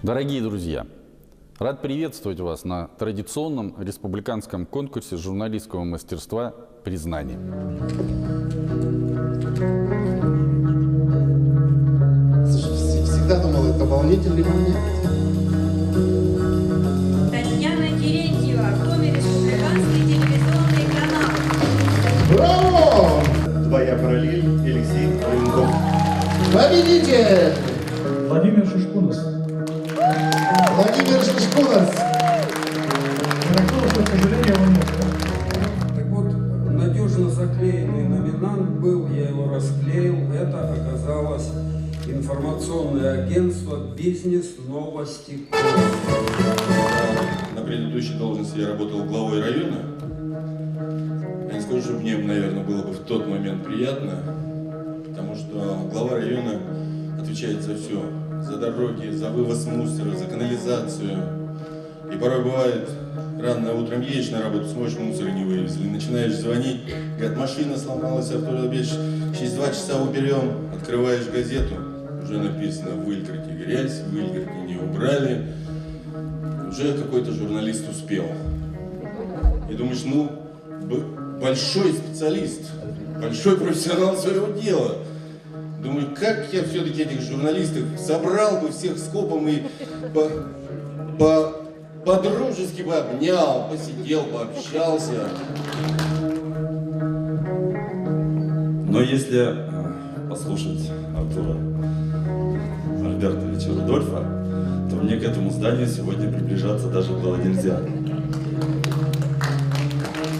Дорогие друзья, рад приветствовать вас на традиционном республиканском конкурсе журналистского мастерства «Признание». Всегда думал, это волнительный момент. Татьяна Терентьева, Коми, республиканский телевизионный канал. Браво! Твоя параллель, Алексей Рынков. Победитель! Владимир Шишкунас. Владимир Шишкунас. К сожалению, его нет. Так вот, надежно заклеенный номинант был, я его расклеил. Это оказалось информационное агентство «Бизнес-новости». На предыдущей должности я работал главой района. Я не скажу, что мне, наверное, было бы в тот момент приятно, потому что глава района отвечает за все. За дороги, за вывоз мусора, за канализацию. И порой бывает, рано утром едешь на работу, смотришь, мусор не вывезли. Начинаешь звонить, говорят, машина сломалась, автомобиль, через 2 часа уберем. Открываешь газету, уже написано в Выльграде грязь, в Выльграде не убрали. Уже какой-то журналист успел. И думаешь, ну, большой специалист, большой профессионал своего дела. Думаю, как я все-таки этих журналистов собрал бы всех скопом и по-дружески бы обнял, посидел, пообщался. Но если послушать Артура Альбертовича Рудольфа, то мне к этому зданию сегодня приближаться даже было нельзя.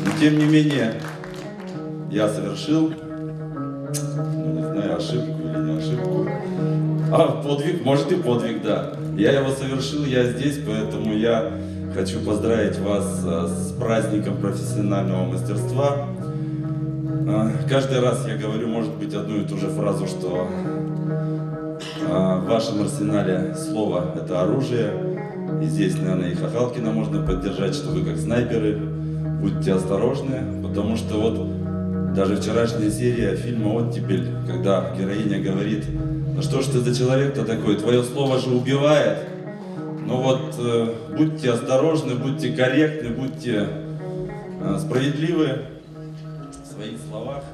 Но тем не менее, я совершил, не знаю, ошибку или не ошибку, подвиг, может и подвиг, да. Я его совершил, я здесь, поэтому я хочу поздравить вас с праздником профессионального мастерства. Каждый раз я говорю, может быть, одну и ту же фразу, что в вашем арсенале слово – это оружие. И здесь, наверное, и Хахалкина можно поддержать, что вы как снайперы. Будьте осторожны, потому что вот даже вчерашняя серия фильма «Оттепель», когда героиня говорит, ну что ж ты за человек-то такой, твое слово же убивает. Но вот будьте осторожны, будьте корректны, будьте справедливы в своих словах.